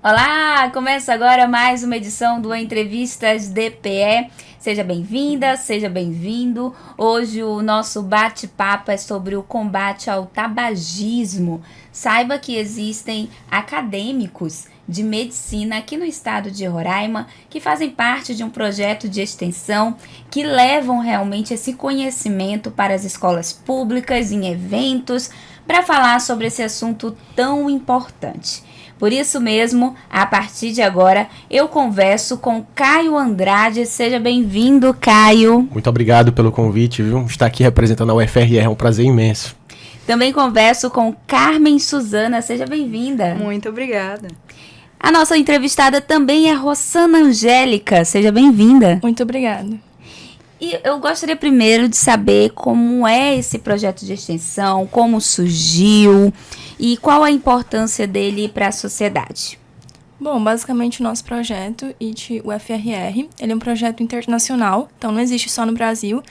Olá, começa agora mais uma edição do Entrevistas DPE. Seja bem-vinda, seja bem-vindo. Hoje o nosso bate-papo é sobre o combate ao tabagismo. Saiba que existem acadêmicos de medicina aqui no estado de Roraima que fazem parte de um projeto de extensão que levam realmente esse conhecimento para as escolas públicas, em eventos, para falar sobre esse assunto tão importante. Por isso mesmo, a partir de agora, eu converso com Caio Andrade. Seja bem-vindo, Caio. Muito obrigado pelo convite, viu? Estar aqui representando a UFRR é um prazer imenso. Também converso com Carmen Suzana. Seja bem-vinda. Muito obrigada. A nossa entrevistada também é Rossana Angélica. Seja bem-vinda. Muito obrigada. E eu gostaria primeiro de saber como é esse projeto de extensão, como surgiu e qual a importância dele para a sociedade. Bom, basicamente o nosso projeto, IT-UFRR, ele é um projeto internacional, então não existe só no Brasil,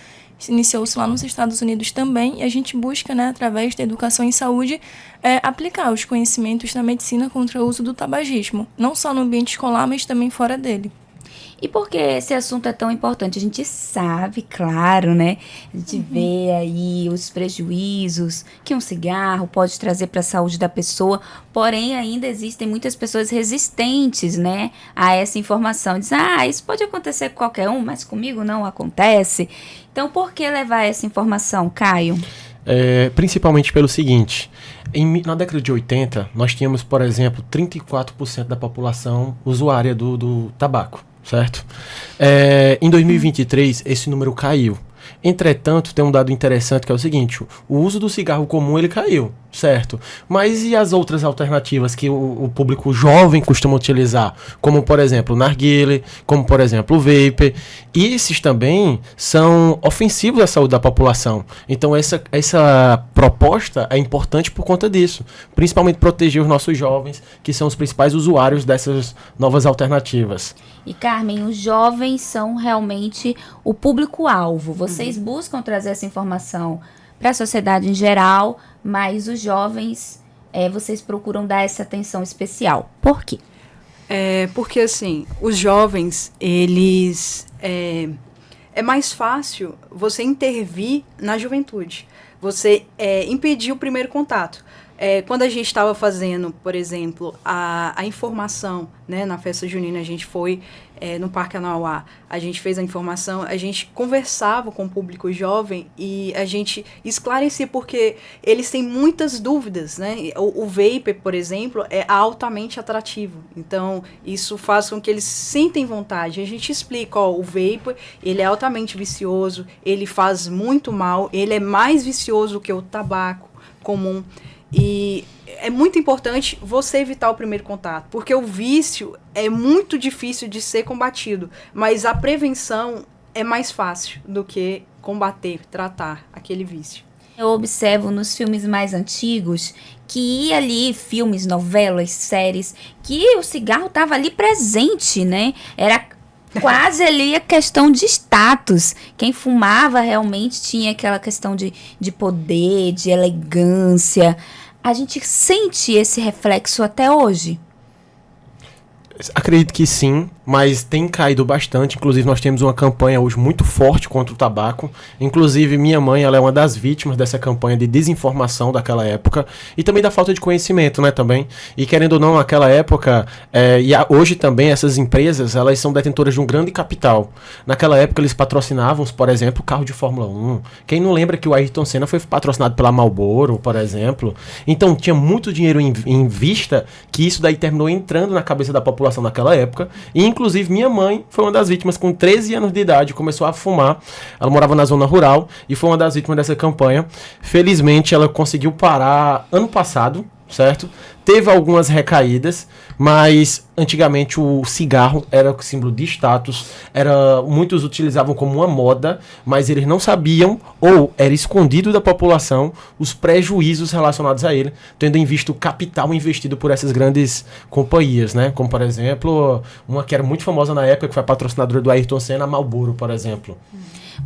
iniciou-se lá nos Estados Unidos também, e a gente busca, através da educação em saúde, aplicar os conhecimentos da medicina contra o uso do tabagismo, não só no ambiente escolar, mas também fora dele. E por que esse assunto é tão importante? A gente sabe, claro, né? A gente vê aí os prejuízos que um cigarro pode trazer para a saúde da pessoa, porém ainda existem muitas pessoas resistentes, né, a essa informação. Dizem, isso pode acontecer com qualquer um, mas comigo não acontece. Então, por que levar essa informação, Caio? Principalmente pelo seguinte, na década de 80, nós tínhamos, por exemplo, 34% da população usuária do tabaco. Certo? Em 2023, esse número caiu. Entretanto, tem um dado interessante que é o seguinte, o uso do cigarro comum ele caiu, certo? Mas e as outras alternativas que o público jovem costuma utilizar? Como, por exemplo, o narguilé, como, por exemplo, o vape. E esses também são ofensivos à saúde da população. Então, essa proposta é importante por conta disso. Principalmente proteger os nossos jovens, que são os principais usuários dessas novas alternativas. E, Carmen, os jovens são realmente o público-alvo. Vocês buscam trazer essa informação para a sociedade em geral, mas os jovens, vocês procuram dar essa atenção especial. Por quê? Porque, assim, os jovens, eles... É mais fácil você intervir na juventude. Você impedir o primeiro contato. Quando a gente estava fazendo, por exemplo, a informação, né, na festa junina, a gente foi no Parque Anauá, a gente fez a informação, a gente conversava com o público jovem e a gente esclarecia, porque eles têm muitas dúvidas, né? O vape, por exemplo, é altamente atrativo, então isso faz com que eles sentem vontade. A gente explica, o vape, ele é altamente vicioso, ele faz muito mal, ele é mais vicioso que o tabaco comum. E é muito importante você evitar o primeiro contato, porque o vício é muito difícil de ser combatido, mas a prevenção é mais fácil do que combater, tratar aquele vício. Eu observo nos filmes mais antigos que ali, filmes, novelas, séries, que o cigarro estava ali presente, né? Era quase ali a questão de status. Quem fumava realmente tinha aquela questão de poder, de elegância. A gente sente esse reflexo até hoje? Acredito que sim, mas tem caído bastante. Inclusive, nós temos uma campanha hoje muito forte contra o tabaco. Inclusive, minha mãe, ela é uma das vítimas dessa campanha de desinformação daquela época e também da falta de conhecimento, né, também. E querendo ou não, naquela época, hoje também, essas empresas, elas são detentoras de um grande capital. Naquela época, eles patrocinavam, por exemplo, carro de Fórmula 1. Quem não lembra que o Ayrton Senna foi patrocinado pela Marlboro, por exemplo? Então, tinha muito dinheiro em vista, que isso daí terminou entrando na cabeça da população naquela época, e inclusive minha mãe foi uma das vítimas. Com 13 anos de idade, começou a fumar. Ela morava na zona rural e foi uma das vítimas dessa campanha. Felizmente ela conseguiu parar ano passado, certo? Teve algumas recaídas, mas antigamente o cigarro era símbolo de status, muitos utilizavam como uma moda, mas eles não sabiam, ou era escondido da população, os prejuízos relacionados a ele, tendo em vista o capital investido por essas grandes companhias, né? Como, por exemplo, uma que era muito famosa na época, que foi a patrocinadora do Ayrton Senna, a Marlboro, por exemplo.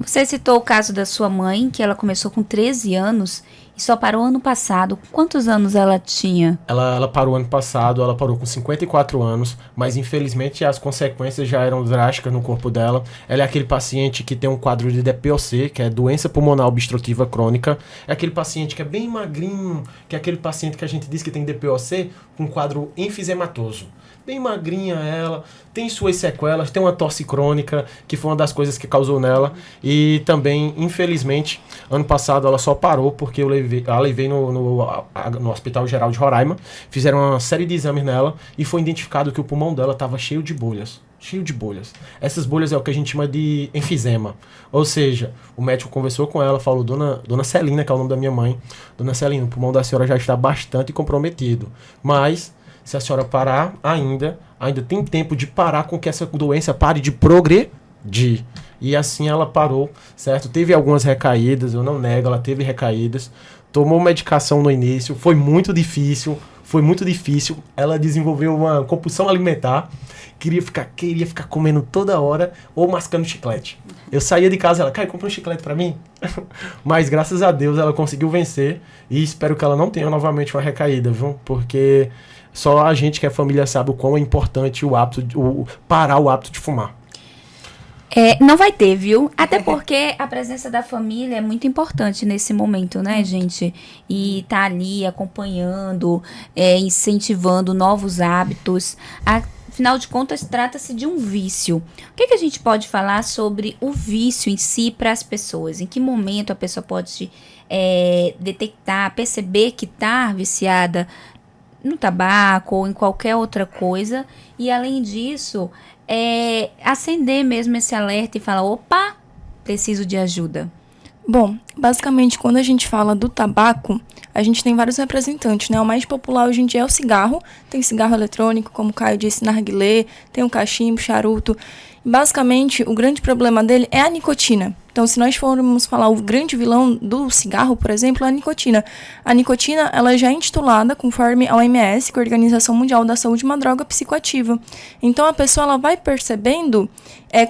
Você citou o caso da sua mãe, que ela começou com 13 anos e só parou ano passado. Quantos anos ela tinha? Ela parou ano passado, ela parou com 54 anos, mas infelizmente as consequências já eram drásticas no corpo dela. Ela é aquele paciente que tem um quadro de DPOC, que é doença pulmonar obstrutiva crônica. É aquele paciente que é bem magrinho, que é aquele paciente que a gente diz que tem DPOC com quadro enfisematoso. Bem magrinha ela, tem suas sequelas, tem uma tosse crônica, que foi uma das coisas que causou nela. E também, infelizmente, ano passado ela só parou porque ela levei no Hospital Geral de Roraima, fizeram uma série de exames nela e foi identificado que o pulmão dela estava cheio de bolhas. Cheio de bolhas. Essas bolhas é o que a gente chama de enfisema. Ou seja, o médico conversou com ela, falou, Dona Celina, que é o nome da minha mãe, Dona Celina, o pulmão da senhora já está bastante comprometido. Mas, se a senhora parar ainda tem tempo de parar com que essa doença pare de progredir. E assim ela parou, certo? Teve algumas recaídas, eu não nego, ela teve recaídas. Tomou medicação no início, foi muito difícil. Ela desenvolveu uma compulsão alimentar. Queria ficar comendo toda hora ou mascando chiclete. Eu saía de casa, ela, Caio, compra um chiclete pra mim? Mas graças a Deus ela conseguiu vencer e espero que ela não tenha novamente uma recaída, viu? Porque só a gente que é família sabe o quão é importante parar o hábito de fumar. Não vai ter, viu? Até porque a presença da família é muito importante nesse momento, né, gente? E tá ali acompanhando, incentivando novos hábitos. Afinal de contas, trata-se de um vício. O que a gente pode falar sobre o vício em si para as pessoas? Em que momento a pessoa pode detectar, perceber que tá viciada no tabaco ou em qualquer outra coisa? E além disso, acender mesmo esse alerta e falar, opa, preciso de ajuda. Bom, basicamente, quando a gente fala do tabaco, a gente tem vários representantes, né? O mais popular hoje em dia é o cigarro. Tem cigarro eletrônico, como o Caio disse, narguilé, tem o cachimbo, charuto. E basicamente, o grande problema dele é a nicotina. Então, se nós formos falar o grande vilão do cigarro, por exemplo, é a nicotina. A nicotina, ela já é intitulada, conforme a OMS, que é a Organização Mundial da Saúde, uma droga psicoativa. Então, a pessoa ela vai percebendo,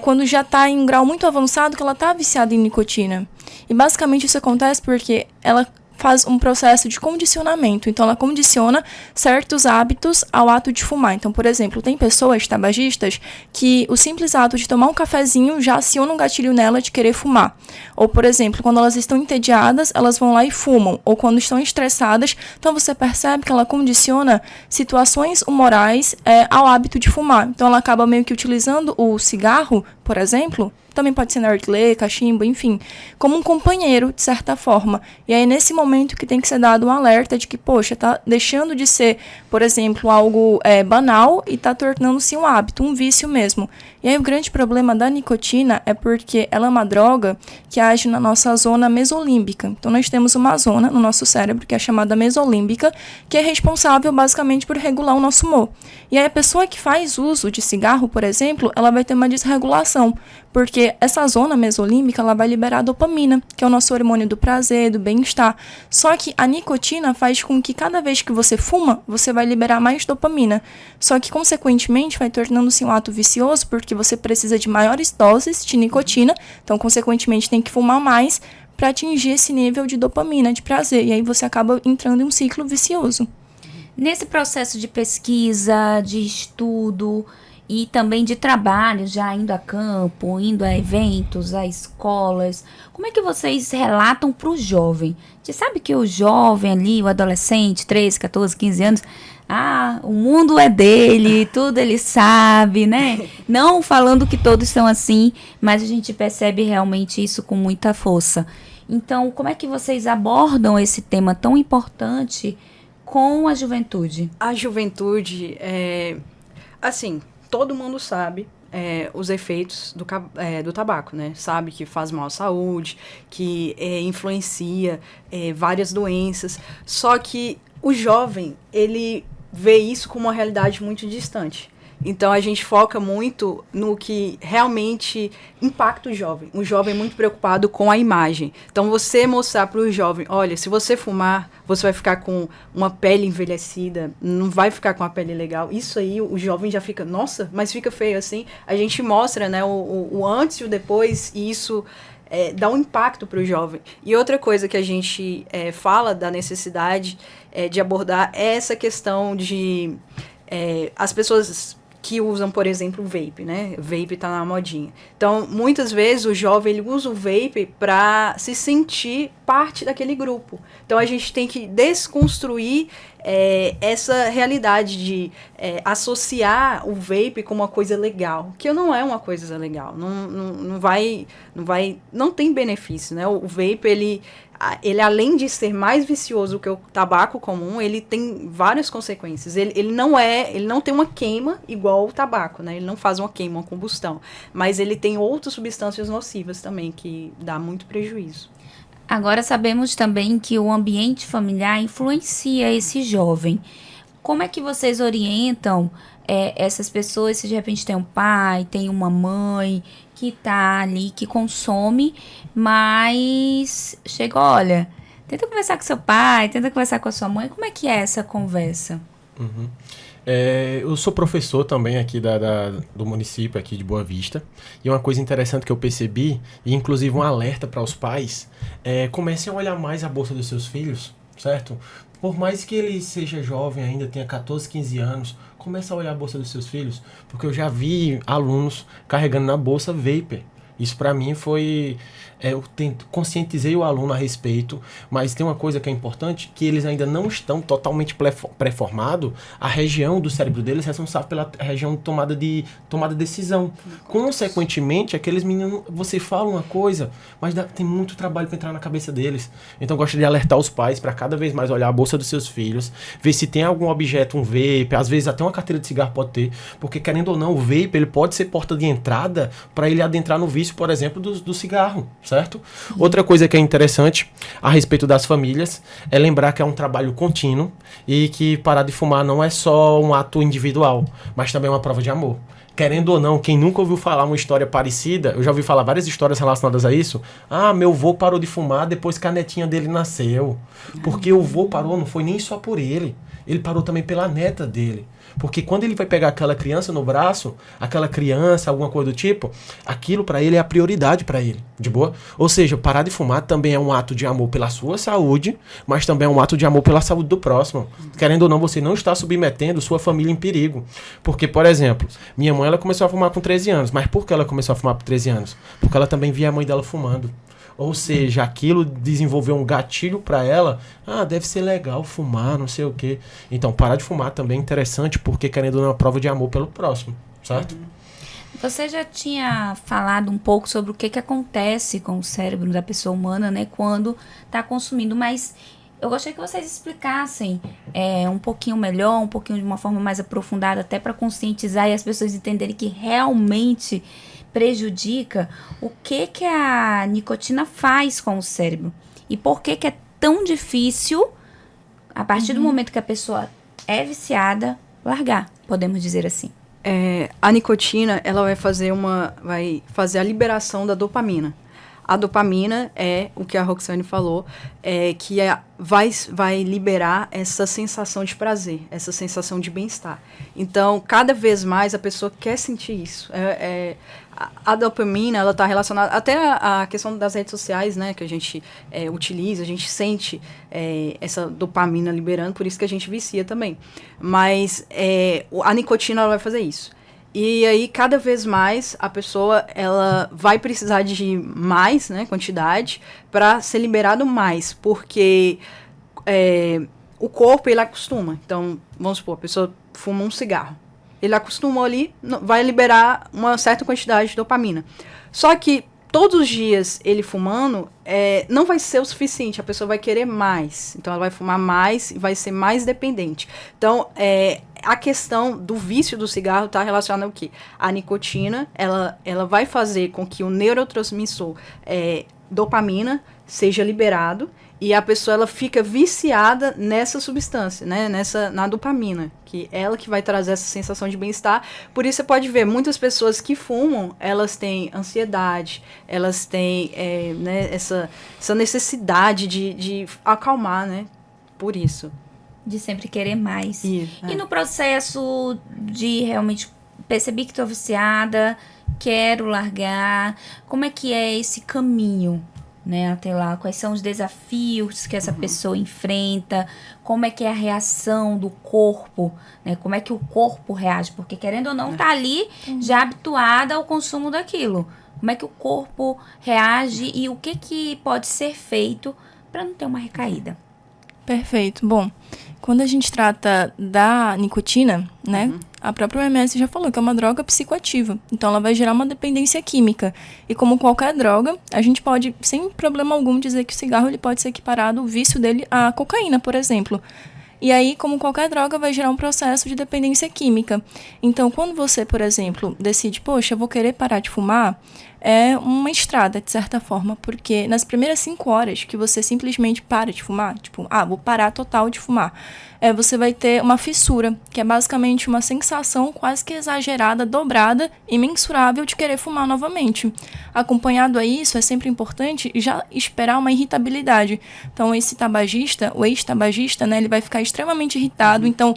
quando já está em um grau muito avançado, que ela está viciada em nicotina. E, basicamente, isso acontece porque ela faz um processo de condicionamento. Então, ela condiciona certos hábitos ao ato de fumar. Então, por exemplo, tem pessoas tabagistas que o simples ato de tomar um cafezinho já aciona um gatilho nela de querer fumar. Ou, por exemplo, quando elas estão entediadas, elas vão lá e fumam. Ou quando estão estressadas, então você percebe que ela condiciona situações humorais ao hábito de fumar. Então, ela acaba meio que utilizando o cigarro, por exemplo, também pode ser narguilé, cachimbo, enfim, como um companheiro, de certa forma. E aí, nesse momento que tem que ser dado um alerta de que, poxa, tá deixando de ser, por exemplo, algo banal e tá tornando-se um hábito, um vício mesmo. E aí, o grande problema da nicotina é porque ela é uma droga que age na nossa zona mesolímbica. Então, nós temos uma zona no nosso cérebro que é chamada mesolímbica, que é responsável, basicamente, por regular o nosso humor. E aí, a pessoa que faz uso de cigarro, por exemplo, ela vai ter uma desregulação, porque essa zona mesolímbica, ela vai liberar a dopamina, que é o nosso hormônio do prazer, do bem-estar. Só que a nicotina faz com que cada vez que você fuma, você vai liberar mais dopamina. Só que, consequentemente, vai tornando-se um ato vicioso, porque você precisa de maiores doses de nicotina, então, consequentemente, tem que fumar mais para atingir esse nível de dopamina, de prazer. E aí você acaba entrando em um ciclo vicioso. Nesse processo de pesquisa, de estudo e também de trabalho, já indo a campo, indo a eventos, a escolas, como é que vocês relatam para o jovem? Você sabe que o jovem ali, o adolescente, 13, 14, 15 anos, o mundo é dele, tudo ele sabe, né? Não falando que todos são assim, mas a gente percebe realmente isso com muita força. Então, como é que vocês abordam esse tema tão importante com a juventude? A juventude, assim, todo mundo sabe os efeitos do tabaco, né? Sabe que faz mal à saúde, que influencia várias doenças. Só que o jovem, ele vê isso como uma realidade muito distante. Então, a gente foca muito no que realmente impacta o jovem. O jovem é muito preocupado com a imagem. Então, você mostrar para o jovem, olha, se você fumar, você vai ficar com uma pele envelhecida, não vai ficar com a pele legal. Isso aí, o jovem já fica, nossa, mas fica feio assim. A gente mostra, né, o antes e o depois, e isso dá um impacto para o jovem. E outra coisa que a gente fala da necessidade de abordar é essa questão de as pessoas que usam, por exemplo, o vape, né? Vape tá na modinha. Então, muitas vezes o jovem ele usa o vape para se sentir parte daquele grupo. Então, a gente tem que desconstruir essa realidade de associar o vape com uma coisa legal, que não é uma coisa legal. Não tem benefício, né? O vape, ele além de ser mais vicioso que o tabaco comum, ele tem várias consequências. Ele não tem uma queima igual o tabaco, né? Ele não faz uma queima, uma combustão. Mas ele tem outras substâncias nocivas também, que dá muito prejuízo. Agora sabemos também que o ambiente familiar influencia esse jovem. Como é que vocês orientam essas pessoas, se de repente tem um pai, tem uma mãe que tá ali, que consome, mas chega, olha, tenta conversar com seu pai, tenta conversar com a sua mãe, como é que é essa conversa? Uhum. Eu sou professor também aqui do município aqui de Boa Vista, e uma coisa interessante que eu percebi, e inclusive um alerta para os pais, comecem a olhar mais a bolsa dos seus filhos, certo? Por mais que ele seja jovem ainda, tenha 14, 15 anos, comece a olhar a bolsa dos seus filhos, porque eu já vi alunos carregando na bolsa vapor. Isso para mim foi... eu conscientizei o aluno a respeito, mas tem uma coisa que é importante, que eles ainda não estão totalmente pré-formados, a região do cérebro deles é responsável pela região de tomada de decisão. Consequentemente, aqueles meninos, você fala uma coisa, mas tem muito trabalho para entrar na cabeça deles. Então eu gosto de alertar os pais para cada vez mais olhar a bolsa dos seus filhos, ver se tem algum objeto, um vape, às vezes até uma carteira de cigarro pode ter, porque querendo ou não, o vape ele pode ser porta de entrada para ele adentrar no vício, por exemplo, do cigarro, certo? Outra coisa que é interessante a respeito das famílias é lembrar que é um trabalho contínuo e que parar de fumar não é só um ato individual, mas também uma prova de amor. Querendo ou não, quem nunca ouviu falar uma história parecida, eu já ouvi falar várias histórias relacionadas a isso. Meu avô parou de fumar depois que a netinha dele nasceu. Porque o avô parou, não foi nem só por ele. Ele parou também pela neta dele. Porque quando ele vai pegar aquela criança no braço, aquela criança, alguma coisa do tipo, aquilo pra ele é a prioridade pra ele, de boa? Ou seja, parar de fumar também é um ato de amor pela sua saúde, mas também é um ato de amor pela saúde do próximo. Querendo ou não, você não está submetendo sua família em perigo. Porque, por exemplo, minha mãe ela começou a fumar com 13 anos. Mas por que ela começou a fumar com 13 anos? Porque ela também via a mãe dela fumando. Ou seja, aquilo desenvolveu um gatilho para ela. Deve ser legal fumar, não sei o quê. Então, parar de fumar também é interessante, porque querendo ou não é uma prova de amor pelo próximo, certo? Você já tinha falado um pouco sobre o que acontece com o cérebro da pessoa humana, né, quando está consumindo, mas eu gostaria que vocês explicassem um pouquinho melhor, um pouquinho de uma forma mais aprofundada, até para conscientizar e as pessoas entenderem que realmente prejudica o que a nicotina faz com o cérebro e por que é tão difícil, a partir do momento que a pessoa é viciada, largar, podemos dizer assim. A nicotina, ela vai fazer a liberação da dopamina. A dopamina é o que a Roxane falou, que vai liberar essa sensação de prazer, essa sensação de bem-estar. Então, cada vez mais a pessoa quer sentir isso. A dopamina, ela está relacionada até a questão das redes sociais, né, que a gente utiliza, a gente sente essa dopamina liberando, por isso que a gente vicia também. Mas a nicotina ela vai fazer isso. E aí, cada vez mais, a pessoa ela vai precisar de mais, né, quantidade para ser liberado mais, porque o corpo, ele acostuma. Então, vamos supor, a pessoa fuma um cigarro. Ele acostumou ali, vai liberar uma certa quantidade de dopamina. Só que todos os dias ele fumando, não vai ser o suficiente, a pessoa vai querer mais. Então, ela vai fumar mais e vai ser mais dependente. Então, a questão do vício do cigarro está relacionada ao quê? A nicotina, ela vai fazer com que o neurotransmissor dopamina seja liberado e a pessoa ela fica viciada nessa substância, né? Na dopamina, que é ela que vai trazer essa sensação de bem-estar. Por isso você pode ver, muitas pessoas que fumam, elas têm ansiedade, elas têm né, essa necessidade de acalmar, né? Por isso. De sempre querer mais. Isso, E no processo de realmente perceber que estou viciada, quero largar, como é que é esse caminho, né, até lá? Quais são os desafios que essa pessoa enfrenta? Como é que é a reação do corpo, né? Como é que o corpo reage? Porque, querendo ou não, tá ali já habituada ao consumo daquilo. Como é que o corpo reage e o que pode ser feito para não ter uma recaída? Perfeito. Bom, quando a gente trata da nicotina, né, a própria OMS já falou que é uma droga psicoativa. Então, ela vai gerar uma dependência química. E como qualquer droga, a gente pode, sem problema algum, dizer que o cigarro ele pode ser equiparado, o vício dele, à cocaína, por exemplo. E aí, como qualquer droga, vai gerar um processo de dependência química. Então, quando você, por exemplo, decide, poxa, eu vou querer parar de fumar, é uma estrada, de certa forma, porque nas primeiras 5 horas que você simplesmente para de fumar, tipo, vou parar total de fumar, você vai ter uma fissura, que é basicamente uma sensação quase que exagerada, dobrada, imensurável de querer fumar novamente. Acompanhado a isso, é sempre importante já esperar uma irritabilidade. Então, esse tabagista, o ex-tabagista, né, ele vai ficar extremamente irritado, então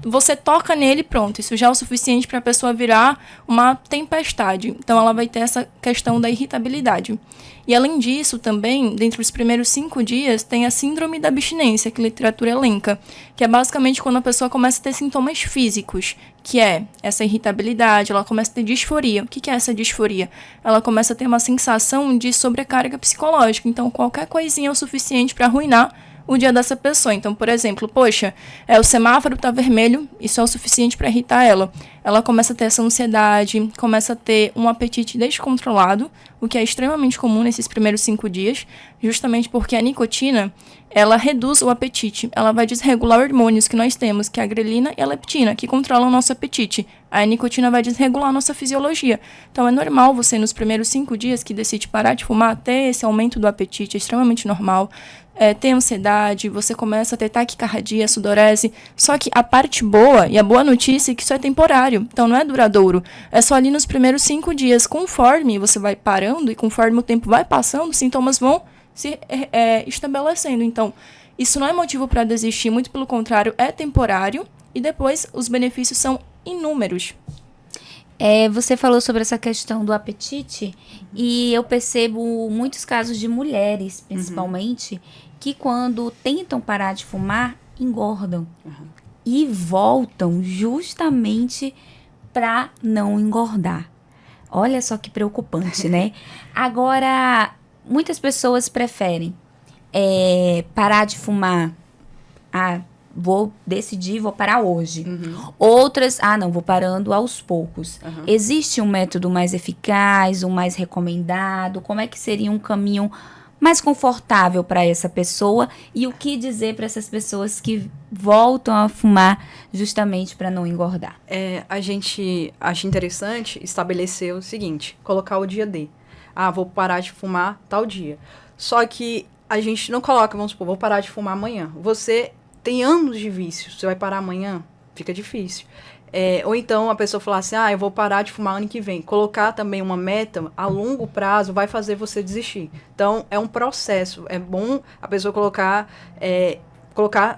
você toca nele, pronto, isso já é o suficiente para a pessoa virar uma tempestade. Então, ela vai ter essa questão da irritabilidade. E, além disso, também, dentre os primeiros 5 dias, tem a síndrome da abstinência, que a literatura elenca, que é basicamente quando a pessoa começa a ter sintomas físicos, que é essa irritabilidade, ela começa a ter disforia. O que é essa disforia? Ela começa a ter uma sensação de sobrecarga psicológica. Então, qualquer coisinha é o suficiente para arruinar o dia dessa pessoa. Então, por exemplo, poxa, o semáforo tá vermelho, isso é o suficiente para irritar ela. Ela começa a ter essa ansiedade, começa a ter um apetite descontrolado, o que é extremamente comum nesses primeiros 5 dias, justamente porque a nicotina, ela reduz o apetite, ela vai desregular hormônios que nós temos, que é a grelina e a leptina, que controlam o nosso apetite. A nicotina vai desregular a nossa fisiologia. Então, é normal você, nos primeiros 5 dias que decide parar de fumar, ter esse aumento do apetite, é extremamente normal. Ter ansiedade, você começa a ter taquicardia, sudorese. Só que a parte boa e a boa notícia é que isso é temporário, então não é duradouro. É só ali nos primeiros 5 dias. Conforme você vai parando e conforme o tempo vai passando, os sintomas vão se estabelecendo. Então, isso não é motivo para desistir, muito pelo contrário, é temporário e depois os benefícios são inúmeros. Você falou sobre essa questão do apetite e eu percebo muitos casos de mulheres, principalmente, que quando tentam parar de fumar, engordam. E voltam justamente para não engordar. Olha só que preocupante, né? Agora, muitas pessoas preferem parar de fumar. Vou decidir, vou parar hoje. Outras, não, vou parando aos poucos. Existe um método mais eficaz, um mais recomendado? Como é que seria um caminho mais confortável para essa pessoa? E o que dizer para essas pessoas que voltam a fumar justamente para não engordar? A gente acha interessante estabelecer o seguinte, colocar o dia D. Vou parar de fumar tal dia. Só que a gente não coloca, vamos supor, vou parar de fumar amanhã. Você tem anos de vício, você vai parar amanhã, fica difícil. Ou então a pessoa falar assim, eu vou parar de fumar ano que vem. Colocar também uma meta a longo prazo vai fazer você desistir. Então, é um processo. É bom a pessoa colocar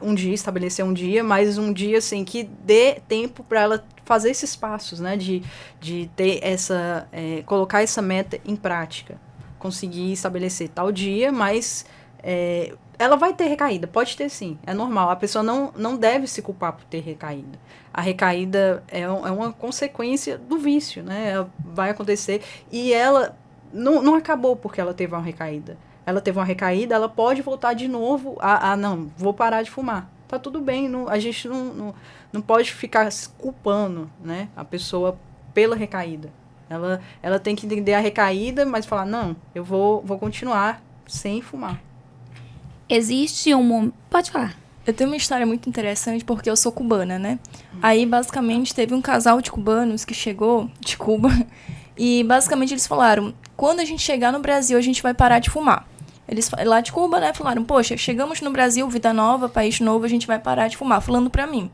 um dia, estabelecer um dia, mas um dia assim, que dê tempo para ela fazer esses passos, né? De ter colocar essa meta em prática. Conseguir estabelecer tal dia, mas ela vai ter recaída, pode ter sim, é normal. A pessoa não deve se culpar por ter recaída. A recaída é uma consequência do vício, né? Ela vai acontecer e ela não acabou porque ela teve uma recaída. Ela teve uma recaída, ela pode voltar de novo não, vou parar de fumar. Tá tudo bem, a gente não pode ficar se culpando, né, a pessoa pela recaída. Ela tem que entender a recaída, mas falar, não, eu vou continuar sem fumar. Existe Pode falar. Eu tenho uma história muito interessante porque eu sou cubana, né? Aí, basicamente, teve um casal de cubanos que chegou de Cuba e, basicamente, eles falaram, quando a gente chegar no Brasil, a gente vai parar de fumar. Eles, lá de Cuba, né, falaram, poxa, chegamos no Brasil, vida nova, país novo, a gente vai parar de fumar, falando pra mim.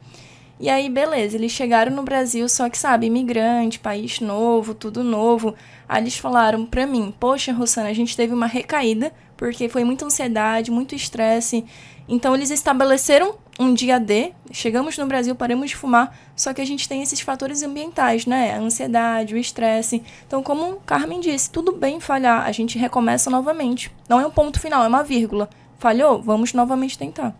E aí, beleza, eles chegaram no Brasil, só que, sabe, imigrante, país novo, tudo novo. Aí eles falaram pra mim, poxa, Rossana, a gente teve uma recaída, porque foi muita ansiedade, muito estresse. Então, eles estabeleceram um dia D, chegamos no Brasil, paramos de fumar, só que a gente tem esses fatores ambientais, né? A ansiedade, o estresse. Então, como o Carmen disse, tudo bem falhar, a gente recomeça novamente. Não é um ponto final, é uma vírgula. Falhou? Vamos novamente tentar.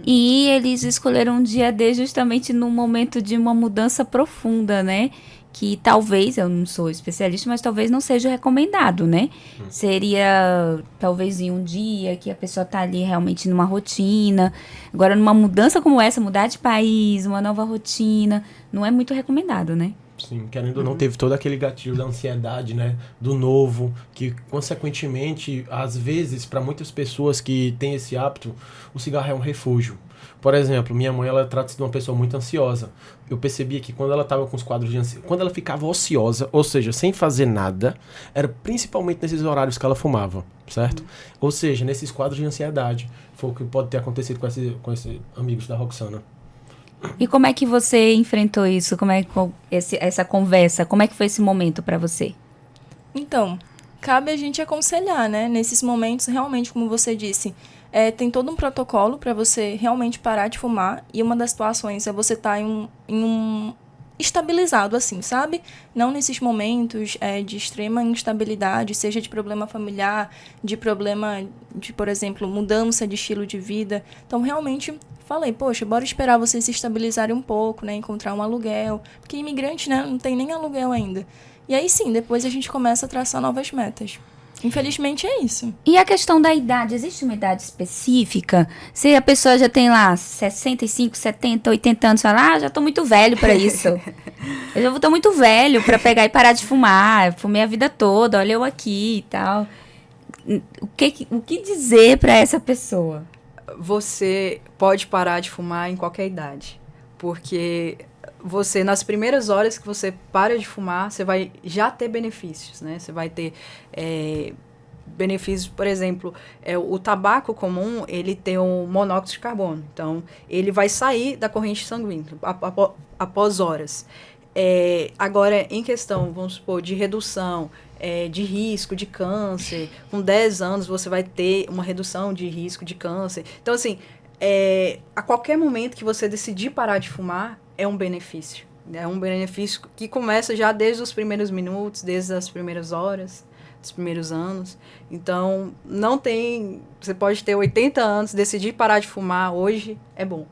E eles escolheram um dia D justamente num momento de uma mudança profunda, né? Que talvez, eu não sou especialista, mas talvez não seja recomendado, né? Seria talvez em um dia que a pessoa tá ali realmente numa rotina. Agora, numa mudança como essa, mudar de país, uma nova rotina, não é muito recomendado, né? Sim, querendo ou não, teve todo aquele gatilho da ansiedade, né? Do novo, que, consequentemente, às vezes, para muitas pessoas que têm esse hábito, o cigarro é um refúgio. Por exemplo, minha mãe, ela trata-se de uma pessoa muito ansiosa. Eu percebia que quando ela estava com os quadros de ansiedade, quando ela ficava ociosa, ou seja, sem fazer nada, era principalmente nesses horários que ela fumava, certo? Ou seja, nesses quadros de ansiedade. Foi o que pode ter acontecido com esses amigos da Roxana. E como é que você enfrentou isso? Como é que essa conversa? Como é que foi esse momento para você? Então, cabe a gente aconselhar, né? Nesses momentos, realmente, como você disse, tem todo um protocolo para você realmente parar de fumar. E uma das situações é você estar em um estabilizado, assim, sabe? Não nesses momentos de extrema instabilidade, seja de problema familiar, de problema de, por exemplo, mudança de estilo de vida. Então, realmente, falei, poxa, bora esperar vocês se estabilizarem um pouco, né? Encontrar um aluguel. Porque imigrante, né? Não tem nem aluguel ainda. E aí, sim, depois a gente começa a traçar novas metas. Infelizmente é isso. E a questão da idade, existe uma idade específica? Se a pessoa já tem lá 65, 70, 80 anos, fala, já tô muito velho pra isso. Eu já tô muito velho pra pegar e parar de fumar. Eu fumei a vida toda, olha eu aqui e tal. O que dizer pra essa pessoa? Você pode parar de fumar em qualquer idade. Porque você, nas primeiras horas que você para de fumar, você vai já ter benefícios, né? Você vai ter benefícios, por exemplo, o tabaco comum, ele tem um monóxido de carbono. Então, ele vai sair da corrente sanguínea após horas. Agora, em questão, vamos supor, de redução de risco de câncer, com 10 anos você vai ter uma redução de risco de câncer. Então, assim, a qualquer momento que você decidir parar de fumar, é um benefício. É um benefício que começa já desde os primeiros minutos, desde as primeiras horas, dos primeiros anos. Então, não tem... Você pode ter 80 anos, decidir parar de fumar hoje, é bom.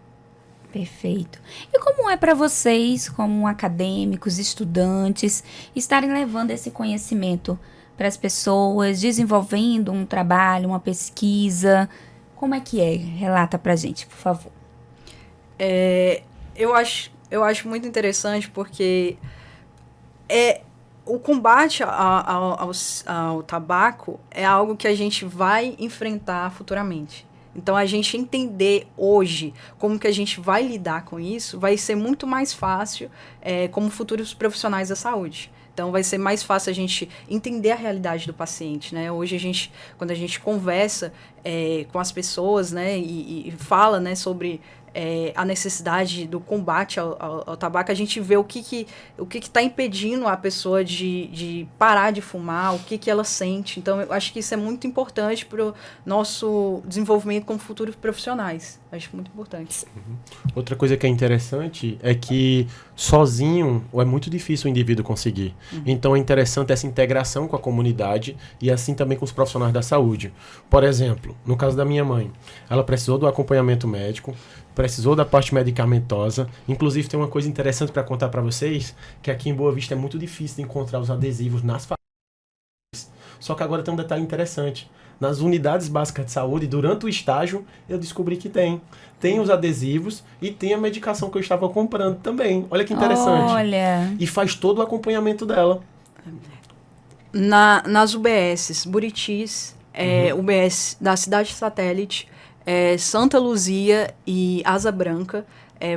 Perfeito. E como é para vocês, como acadêmicos, estudantes, estarem levando esse conhecimento para as pessoas, desenvolvendo um trabalho, uma pesquisa? Como é que é? Relata pra gente, por favor. Eu acho muito interessante porque o combate ao tabaco é algo que a gente vai enfrentar futuramente. Então, a gente entender hoje como que a gente vai lidar com isso vai ser muito mais fácil como futuros profissionais da saúde. Então, vai ser mais fácil a gente entender a realidade do paciente, né? Hoje, quando a gente conversa com as pessoas, né, e fala, né, sobre a necessidade do combate ao tabaco, a gente vê o que está impedindo a pessoa de parar de fumar, o que ela sente. Então, eu acho que isso é muito importante para o nosso desenvolvimento como futuros profissionais. Acho muito importante. Outra coisa que é interessante é que sozinho é muito difícil o indivíduo conseguir. Então é interessante essa integração com a comunidade e assim também com os profissionais da saúde. Por exemplo, no caso da minha mãe, ela precisou do acompanhamento médico, precisou da parte medicamentosa. Inclusive tem uma coisa interessante para contar para vocês, que aqui em Boa Vista é muito difícil de encontrar os adesivos nas farmácias. Só que agora tem um detalhe interessante. Nas unidades básicas de saúde, durante o estágio, eu descobri que tem. Tem os adesivos e tem a medicação que eu estava comprando também. Olha que interessante. Olha. E faz todo o acompanhamento dela. Nas UBSs, Buritis, UBS da Cidade Satélite, Santa Luzia e Asa Branca,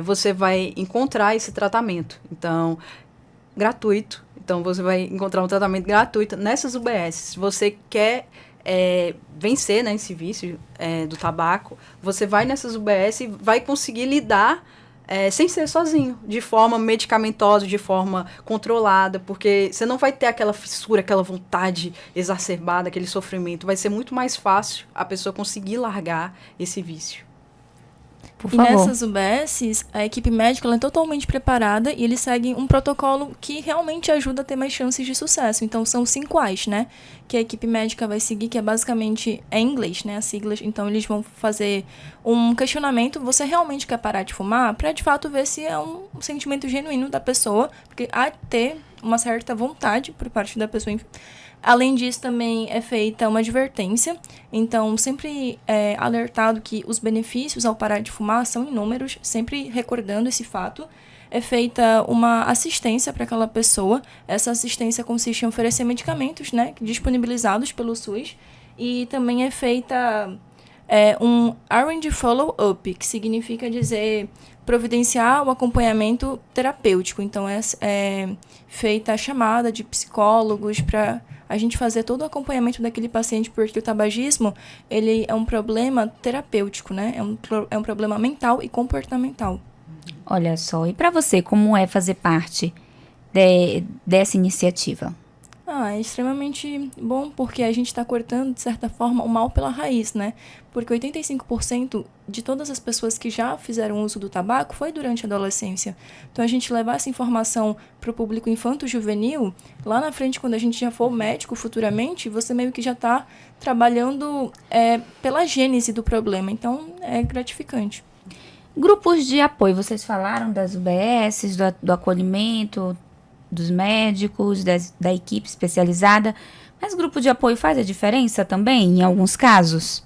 você vai encontrar esse tratamento. Então, gratuito. Então, você vai encontrar um tratamento gratuito nessas UBS. Se você quer vencer, né, esse vício do tabaco, você vai nessas UBS e vai conseguir lidar sem ser sozinho, de forma medicamentosa, de forma controlada, porque você não vai ter aquela fissura, aquela vontade exacerbada, aquele sofrimento. Vai ser muito mais fácil a pessoa conseguir largar esse vício. Por E favor. nessas UBSs, a equipe médica ela é totalmente preparada e eles seguem um protocolo que realmente ajuda a ter mais chances de sucesso. Então, são 5 A's, né? Que a equipe médica vai seguir, que é basicamente em inglês, né? As siglas. Então, eles vão fazer um questionamento. Você realmente quer parar de fumar? Para, de fato, ver se é um sentimento genuíno da pessoa. Porque há de ter uma certa vontade por parte da pessoa. Além disso, também é feita uma advertência. Então, sempre é alertado que os benefícios ao parar de fumar são inúmeros, sempre recordando esse fato. É feita uma assistência para aquela pessoa. Essa assistência consiste em oferecer medicamentos, né, disponibilizados pelo SUS. E também é feita um R&D Follow-up, que significa dizer providenciar o acompanhamento terapêutico. Então, é feita a chamada de psicólogos para a gente fazer todo o acompanhamento daquele paciente, porque o tabagismo, ele é um problema terapêutico, né? É um problema mental e comportamental. Olha só, e para você, como é fazer parte dessa iniciativa? É extremamente bom porque a gente está cortando, de certa forma, o mal pela raiz, né? Porque 85% de todas as pessoas que já fizeram uso do tabaco foi durante a adolescência. Então, a gente levar essa informação para o público infanto-juvenil, lá na frente, quando a gente já for médico futuramente, você meio que já está trabalhando pela gênese do problema. Então, é gratificante. Grupos de apoio, vocês falaram das UBSs, do acolhimento, dos médicos, da equipe especializada, mas grupo de apoio faz a diferença também, em alguns casos?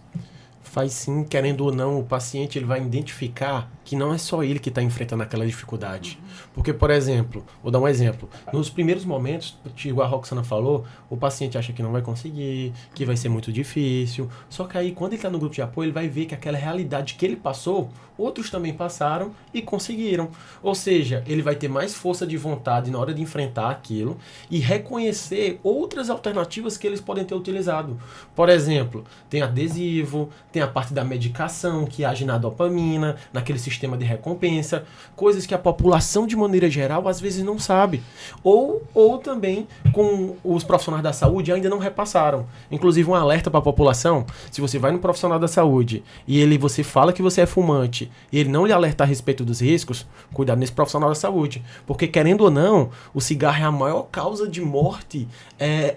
Faz sim, querendo ou não, o paciente ele vai identificar que não é só ele que está enfrentando aquela dificuldade. Porque, por exemplo, vou dar um exemplo. Nos primeiros momentos, igual a Roxana falou, o paciente acha que não vai conseguir, que vai ser muito difícil. Só que aí, quando ele está no grupo de apoio, ele vai ver que aquela realidade que ele passou, outros também passaram e conseguiram. Ou seja, ele vai ter mais força de vontade na hora de enfrentar aquilo e reconhecer outras alternativas que eles podem ter utilizado. Por exemplo, tem adesivo, tem a parte da medicação que age na dopamina, naquele sistema de recompensa, coisas que a população de maneira geral às vezes não sabe. Ou também com os profissionais da saúde ainda não repassaram. Inclusive um alerta para a população, se você vai no profissional da saúde e você fala que você é fumante e ele não lhe alertar a respeito dos riscos, cuidado nesse profissional da saúde. Porque querendo ou não, o cigarro é a maior causa de morte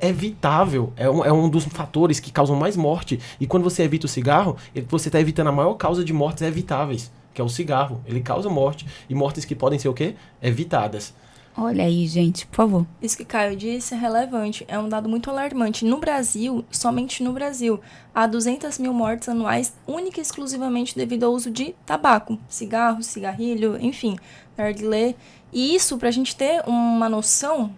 evitável. É um dos fatores que causam mais morte. E quando você evita o cigarro, você está evitando a maior causa de mortes evitáveis, que é o cigarro. Ele causa morte. E mortes que podem ser o quê? Evitadas. Olha aí, gente, por favor. Isso que Caio disse é relevante, é um dado muito alarmante. No Brasil, somente no Brasil, há 200 mil mortes anuais única e exclusivamente devido ao uso de tabaco, cigarro, cigarrilho, enfim, narguilé. E isso, pra gente ter uma noção,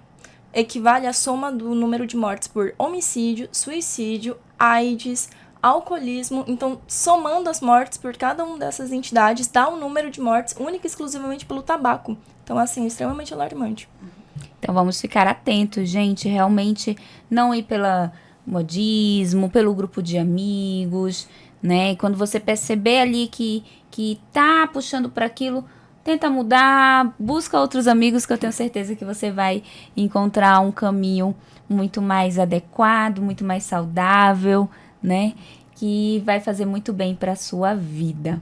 equivale à soma do número de mortes por homicídio, suicídio, AIDS, alcoolismo. Então, somando as mortes por cada uma dessas entidades, dá um número de mortes única e exclusivamente pelo tabaco. Então, assim, é extremamente alarmante. Então, vamos ficar atentos, gente. Realmente, não ir pelo modismo, pelo grupo de amigos, né? E quando você perceber ali que tá puxando para aquilo, tenta mudar, busca outros amigos, que eu tenho certeza que você vai encontrar um caminho muito mais adequado, muito mais saudável, né? Que vai fazer muito bem para a sua vida.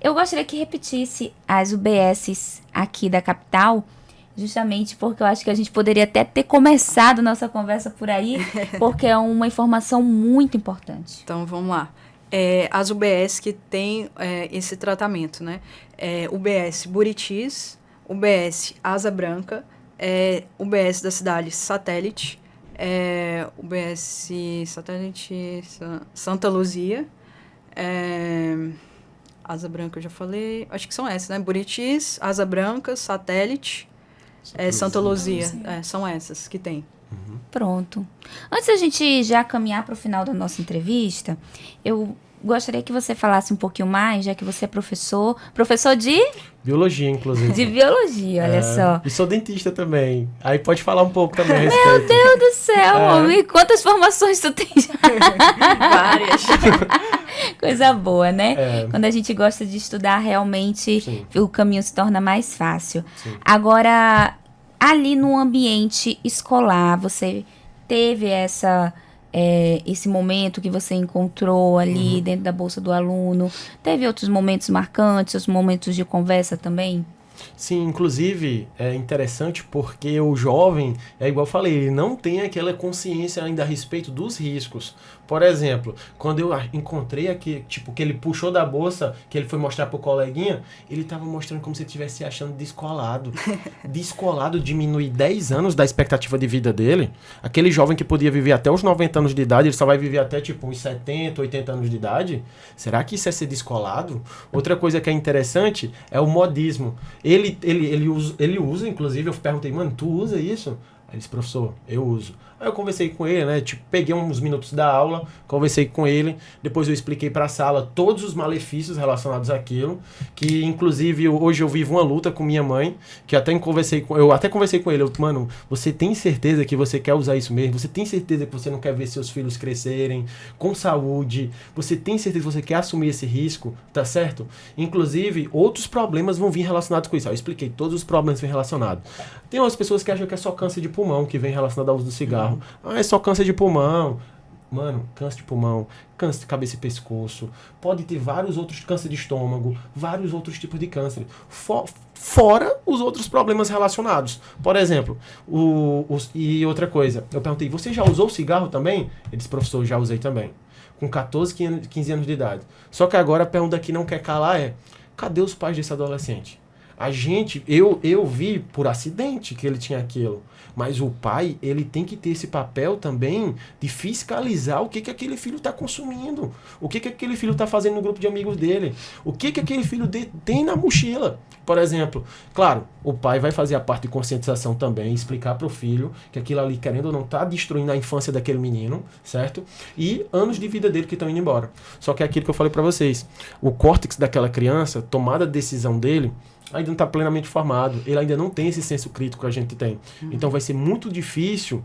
Eu gostaria que repetisse as UBSs aqui da capital, justamente porque eu acho que a gente poderia até ter começado nossa conversa por aí, porque é uma informação muito importante. Então, vamos lá. As UBS que têm esse tratamento, né? UBS Buritis, UBS Asa Branca, UBS da cidade Satélite, UBS Satélite Santa Luzia, Asa Branca eu já falei, acho que são essas, né? Buritis, Asa Branca, Satélite, Santa Luzia, são essas que tem. Uhum. Pronto. Antes da gente já caminhar para o final da nossa entrevista, eu gostaria que você falasse um pouquinho mais, já que você é professor de Biologia, inclusive. de biologia, olha só. E sou dentista também. Aí pode falar um pouco também a respeito. Meu Deus do céu, homem, quantas formações tu tem já? Várias. Coisa boa, né? É. Quando a gente gosta de estudar, realmente Sim. o caminho se torna mais fácil. Sim. Agora, ali no ambiente escolar, você teve essa esse momento que você encontrou ali dentro da bolsa do aluno? Teve outros momentos marcantes, outros momentos de conversa também? Sim, inclusive é interessante porque o jovem, é igual eu falei, ele não tem aquela consciência ainda a respeito dos riscos. Por exemplo, quando eu encontrei aqui, tipo, que ele puxou da bolsa, que ele foi mostrar pro coleguinha, ele tava mostrando como se ele estivesse se achando descolado. Descolado diminui 10 anos da expectativa de vida dele. Aquele jovem que podia viver até os 90 anos de idade, ele só vai viver até tipo uns 70, 80 anos de idade. Será que isso é ser descolado? Outra coisa que é interessante é o modismo. Ele usa, inclusive, eu perguntei, mano, tu usa isso? Aí ele disse, professor, eu uso. Aí eu conversei com ele, né? Tipo, peguei uns minutos da aula, conversei com ele, depois eu expliquei para a sala todos os malefícios relacionados àquilo, que inclusive hoje eu vivo uma luta com minha mãe, que eu até conversei com ele, mano, você tem certeza que você quer usar isso mesmo? Você tem certeza que você não quer ver seus filhos crescerem com saúde? Você tem certeza que você quer assumir esse risco? Tá certo? Inclusive, outros problemas vão vir relacionados com isso. Eu expliquei todos os problemas que vêm relacionados. Tem umas pessoas que acham que é só câncer de pulmão que vem relacionado ao uso do cigarro. Ah, é só câncer de pulmão. Mano, câncer de pulmão, câncer de cabeça e pescoço, pode ter vários outros, câncer de estômago, vários outros tipos de câncer. Fora os outros problemas relacionados. Por exemplo, e outra coisa, eu perguntei, você já usou cigarro também? Ele disse, professor, já usei também. Com 14, 15 anos de idade. Só que agora a pergunta que não quer calar é, cadê os pais desse adolescente? Eu vi por acidente que ele tinha aquilo. Mas o pai, ele tem que ter esse papel também de fiscalizar o que aquele filho está consumindo. O que aquele filho está fazendo no grupo de amigos dele. O que aquele filho tem na mochila. Por exemplo, claro, o pai vai fazer a parte de conscientização também, explicar para o filho que aquilo ali, querendo ou não, está destruindo a infância daquele menino, certo? E anos de vida dele que estão indo embora. Só que é aquilo que eu falei para vocês. O córtex daquela criança, tomada a decisão dele, ainda não está plenamente formado, ele ainda não tem esse senso crítico que a gente tem. Então vai ser muito difícil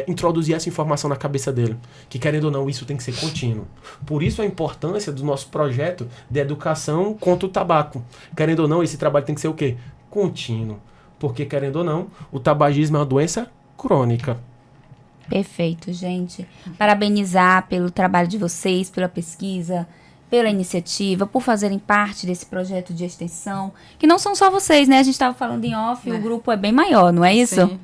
introduzir essa informação na cabeça dele, que querendo ou não, isso tem que ser contínuo. Por isso a importância do nosso projeto de educação contra o tabaco. Querendo ou não, esse trabalho tem que ser o quê? Contínuo. Porque querendo ou não, o tabagismo é uma doença crônica. Perfeito, gente. Parabenizar pelo trabalho de vocês, pela pesquisa, pela iniciativa, por fazerem parte desse projeto de extensão, que não são só vocês, né? A gente estava falando em off, o grupo é bem maior, não é isso?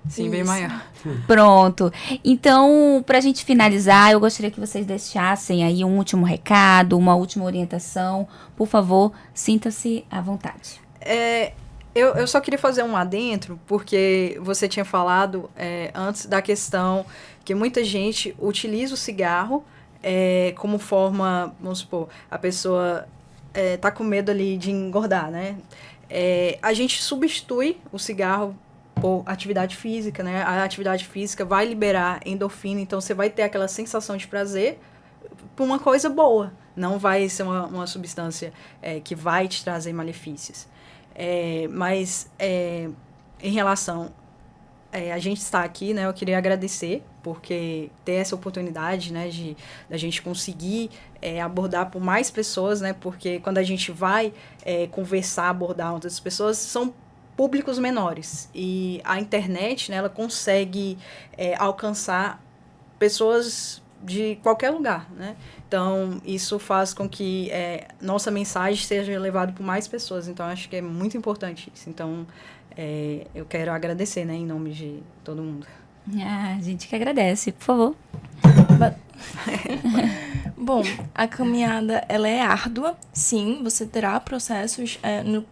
Sim, bem maior. Pronto. Então, para a gente finalizar, eu gostaria que vocês deixassem aí um último recado, uma última orientação. Por favor, sinta-se à vontade. Eu só queria fazer um adentro, porque você tinha falado antes da questão que muita gente utiliza o cigarro como forma, vamos supor, a pessoa tá com medo ali de engordar, né? A gente substitui o cigarro por atividade física, né? A atividade física vai liberar endorfina, então você vai ter aquela sensação de prazer por uma coisa boa. Não vai ser uma substância que vai te trazer malefícios. Mas em relação a gente está aqui, né? Eu queria agradecer porque ter essa oportunidade, né, da gente conseguir abordar por mais pessoas, né? Porque quando a gente vai conversar, abordar outras pessoas, são públicos menores. E a internet, né, ela consegue alcançar pessoas de qualquer lugar, né? Então, isso faz com que nossa mensagem seja levada por mais pessoas. Então, acho que é muito importante isso. Então, eu quero agradecer, né, em nome de todo mundo. A gente que agradece, por favor. Bom, a caminhada, ela é árdua, sim, você terá processos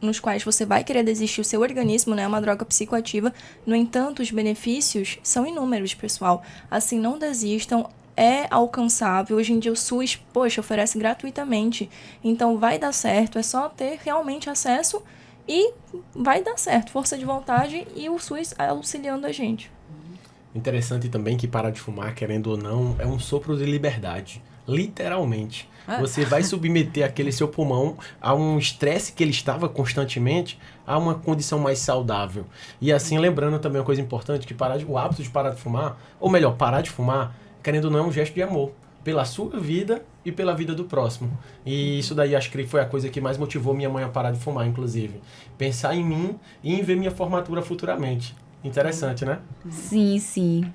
nos quais você vai querer desistir o seu organismo, né, uma droga psicoativa. No entanto, os benefícios são inúmeros, pessoal. Assim, não desistam, é alcançável. Hoje em dia o SUS, oferece gratuitamente. Então vai dar certo, é só ter realmente acesso e vai dar certo. Força de vontade e o SUS auxiliando a gente. Interessante também que parar de fumar, querendo ou não, é um sopro de liberdade. Literalmente. Você vai submeter aquele seu pulmão a um estresse que ele estava constantemente, a uma condição mais saudável. E assim, lembrando também uma coisa importante, que o hábito de parar de fumar, ou melhor, parar de fumar, querendo ou não, é um gesto de amor. Pela sua vida e pela vida do próximo. E isso daí acho que foi a coisa que mais motivou minha mãe a parar de fumar, inclusive. Pensar em mim e em ver minha formatura futuramente. Interessante, né? Sim, sim.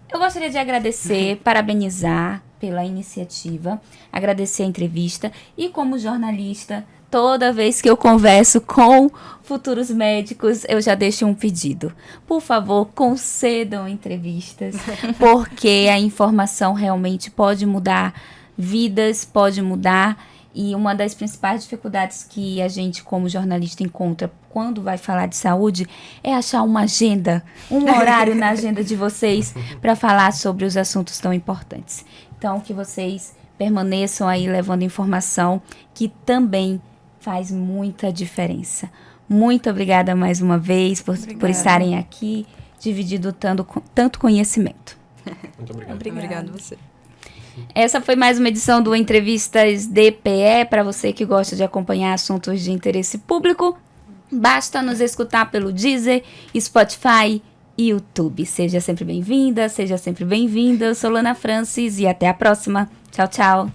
Eu gostaria de agradecer, parabenizar pela iniciativa, agradecer a entrevista e como jornalista, toda vez que eu converso com futuros médicos, eu já deixo um pedido. Por favor, concedam entrevistas, porque a informação realmente pode mudar vidas, pode mudar. E uma das principais dificuldades que a gente, como jornalista, encontra quando vai falar de saúde é achar uma agenda, um horário na agenda de vocês para falar sobre os assuntos tão importantes. Então, que vocês permaneçam aí levando informação que também faz muita diferença. Muito obrigada mais uma vez por estarem aqui, dividindo tanto conhecimento. Muito obrigado. Obrigado a você. Essa foi mais uma edição do Entrevistas DPE. Para você que gosta de acompanhar assuntos de interesse público, basta nos escutar pelo Deezer, Spotify e YouTube. Seja sempre bem-vinda, seja sempre bem-vinda. Eu sou Lana Francis e até a próxima. Tchau, tchau.